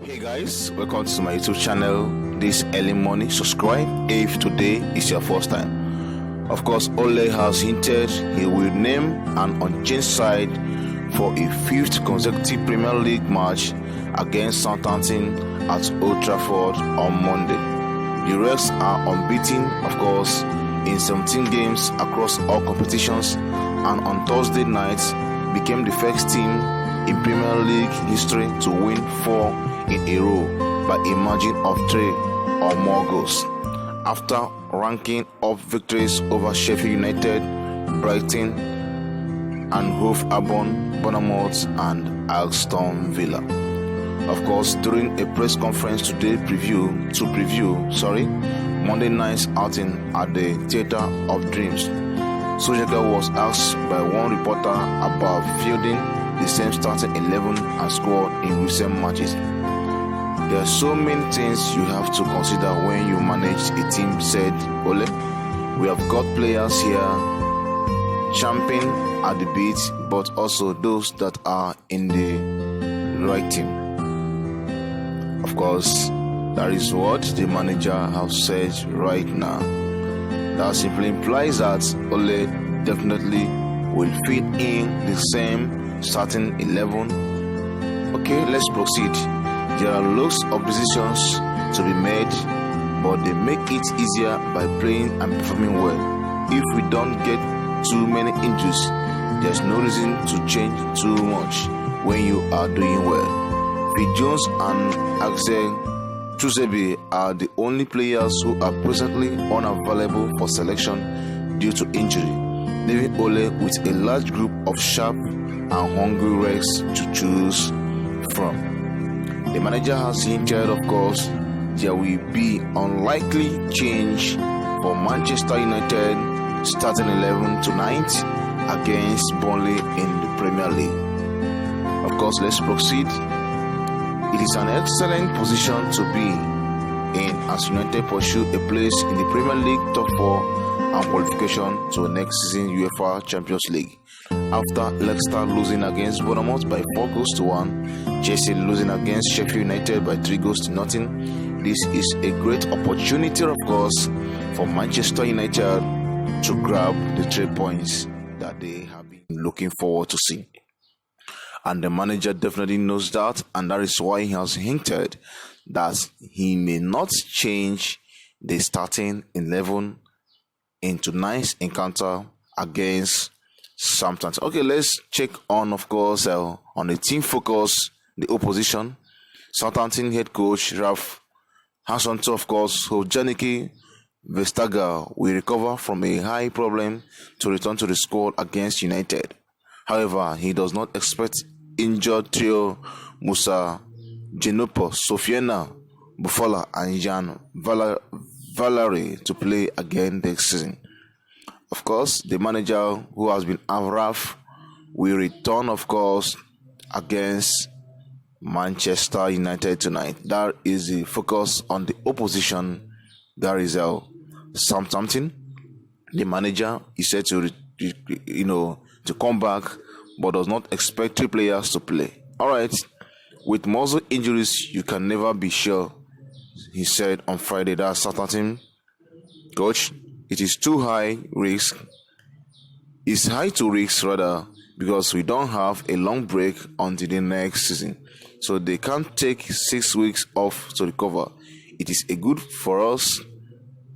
Hey guys, welcome to my YouTube channel this early morning. Subscribe if today is your first time. Of course, Ole has hinted he will name an unchanged side for a fifth consecutive Premier League match against Southampton at Old Trafford on Monday. The Reds are unbeaten, of course, in 17 games across all competitions, and on Thursday night became the first team in Premier League history to win 4 in a row by a margin of 3 or more goals, after ranking up victories over Sheffield United, Brighton and Hove Albion, Bournemouth and Aston Villa. Of course, during a press conference today to preview Monday night's outing at the Theatre of Dreams, Solskjaer was asked by one reporter about fielding the same starting 11 and squad in recent matches. There are so many things you have to consider when you manage a team, said Ole. We have got players here champing at the bit, but also those that are in the right team. Of course, that is what the manager has said right now. That simply implies that Ole definitely will fit in the same starting 11. Okay, let's proceed. There are lots of decisions to be made, but they make it easier by playing and performing well. If we don't get too many injuries, there's no reason to change too much when you are doing well. Phil Jones and Axel Tuchel are the only players who are presently unavailable for selection due to injury, leaving Ole with a large group of sharp and hungry Reds to choose from. The manager has hinted, of course, there will be unlikely change for Manchester United starting 11 tonight against Burnley in the Premier League. Of course, let's proceed. It is an excellent position to be in as United pursue a place in the Premier League top 4 and qualification to next season UEFA Champions League. After Leicester losing against Bournemouth by 4-1, Chelsea losing against Sheffield United by 3-0, this is a great opportunity, of course, for Manchester United to grab the 3 points that they have been looking forward to see. And the manager definitely knows that, and that is why he has hinted that he may not change the starting 11 in tonight's encounter against Southampton. Okay, let's check on, of course, on the team focus, the opposition. Southampton head coach Ralph Hasenhuttl, of course, Janiki Vestager will recover from a high problem to return to the squad against United. However, he does not expect injured trio Musa Genopo, Sofiana Buffala and Jan Valery to play again this season. Of course, the manager who has been rough will return, of course, against Manchester United tonight. That is the focus on the opposition. That is Southampton. The manager is said to come back, but does not expect 3 players to play. All right, with muscle injuries, you can never be sure, he said on Friday. That Southampton coach. It is too high risk. It's high to risk rather, because we don't have a long break until the next season, so they can't take 6 weeks off to recover. It is a good for us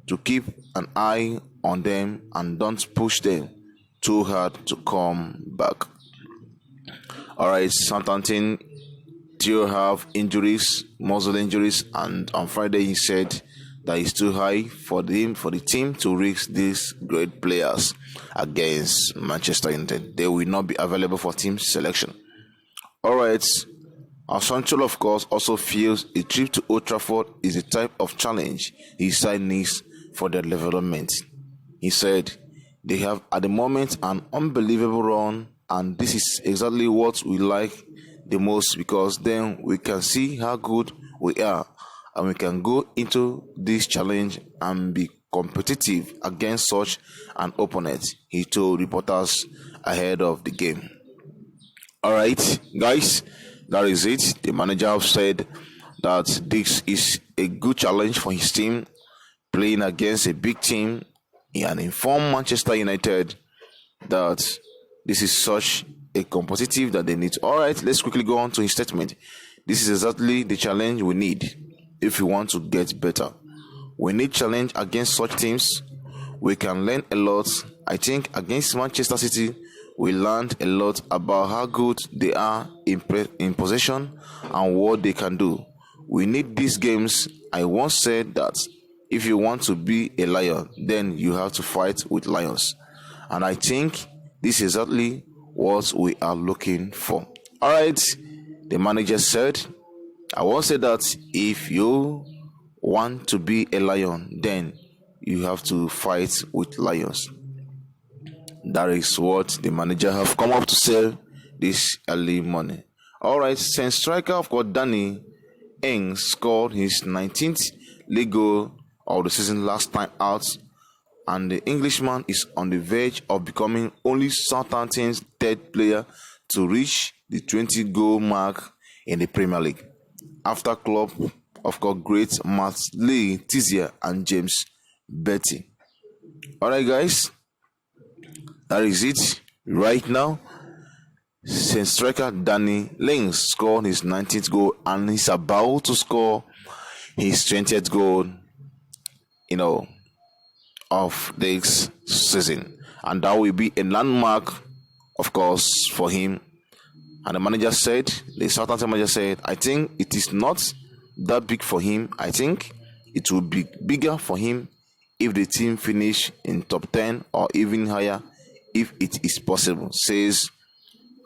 to keep an eye on them and don't push them too hard to come back. All right, Southampton still have injuries, muscle injuries, and on Friday he said that is too high for the team to risk these great players against Manchester United. They will not be available for team selection. All right, Hasenhuttl, of course, also feels a trip to Old Trafford is a type of challenge his side needs for their development. He said they have at the moment an unbelievable run, and this is exactly what we like the most, because then we can see how good we are, and we can go into this challenge and be competitive against such an opponent, he told reporters ahead of the game. All right, guys, that is it. The manager have said that this is a good challenge for his team, playing against a big team. He had informed Manchester United that this is such a competitive that they need. All right, let's quickly go on to his statement. This is exactly the challenge we need if we want to get better. We need challenge against such teams. We can learn a lot. I think against Manchester City, we learned a lot about how good they are in possession and what they can do. We need these games. I once said that if you want to be a lion, then you have to fight with lions. And I think this is exactly what we are looking for. All right, the manager said, I once said that if you want to be a lion, then you have to fight with lions. That is what the manager have come up to say this early morning. All right, since striker of course Danny Ings scored his 19th league goal of the season last time out, and the Englishman is on the verge of becoming only Southampton's third player to reach the 20-goal mark in the Premier League, after club of course great Matt Lee Tizier and James Betty. Alright guys, that is it right now. Since striker Danny Ings scored his 19th goal and he's about to score his 20th goal, of this season, and that will be a landmark, of course, for him. And the Southampton manager said, I think it is not that big for him. I think it will be bigger for him if the team finish in top 10 or even higher, if it is possible, says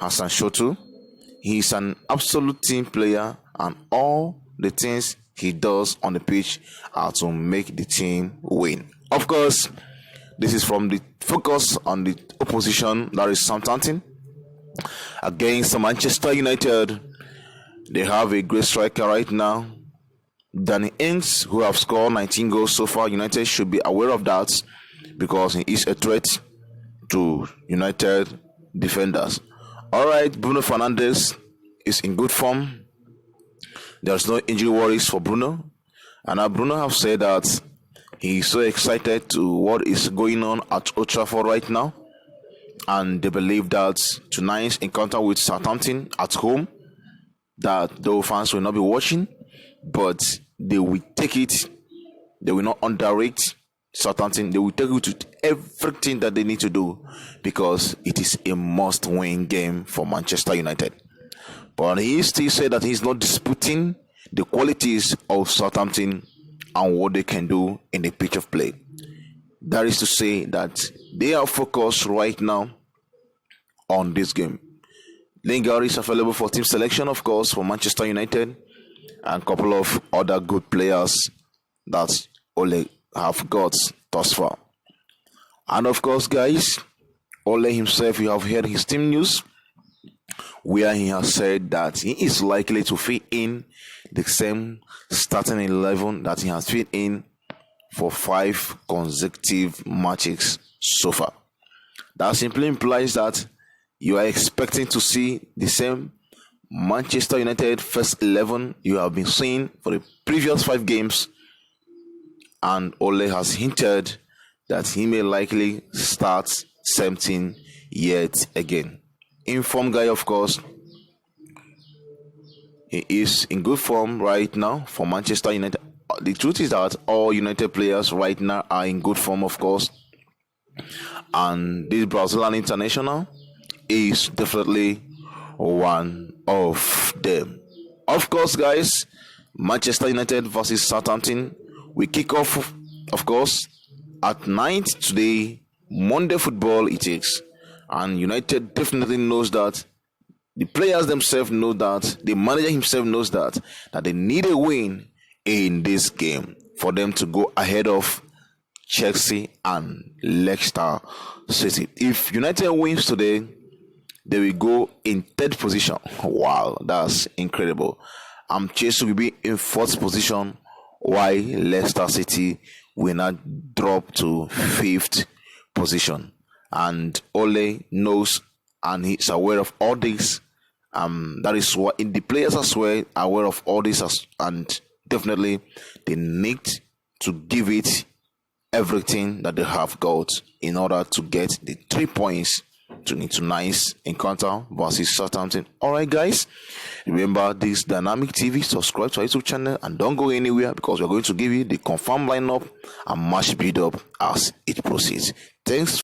Hassan Shotu. He is an absolute team player, and all the things he does on the pitch are to make the team win. Of course, this is from the focus on the opposition, that is Southampton, against Manchester United. They have a great striker right now, Danny Ings, who have scored 19 goals so far. United should be aware of that because he is a threat to United defenders. All right, Bruno Fernandes is in good form. There's no injury worries for Bruno. And now Bruno have said that he's so excited to what is going on at Old Trafford right now. And they believe that tonight's encounter with Southampton at home, that the fans will not be watching, but they will take it. They will not underrate Southampton. They will take it to everything that they need to do, because it is a must-win game for Manchester United. But he still said that he's not disputing the qualities of Southampton and what they can do in the pitch of play. That is to say that they are focused right now on this game. Lingard is available for team selection, of course, for Manchester United, and a couple of other good players that Ole have got thus far. And of course, guys, Ole himself, you have heard his team news, where he has said that he is likely to fit in the same starting 11 that he has fit in for 5 consecutive matches so far. That simply implies that you are expecting to see the same Manchester United first 11 you have been seeing for the previous 5 games, and Ole has hinted that he may likely start same thing yet again. Informed guy, of course. He is in good form right now for Manchester United. The truth is that all United players right now are in good form, of course. And this Brazilian international is definitely one of them. Of course, guys, Manchester United versus Southampton. We kick off, of course, at night today. Monday football it is. And United definitely knows that. The players themselves know that. The manager himself knows that they need a win in this game for them to go ahead of Chelsea and Leicester City. If United wins today, they will go in 3rd position. Wow, that's incredible. Chelsea will be in 4th position, while Leicester City will not drop to 5th position. And Ole knows and he's aware of all this, That is what the players as well are aware of all this, and definitely they need to give it everything that they have got in order to get the 3 points to need tonight's encounter versus Southampton. Alright guys, remember this Dynamic TV, subscribe to our YouTube channel and don't go anywhere, because we're going to give you the confirmed lineup and match build up as it proceeds. Thanks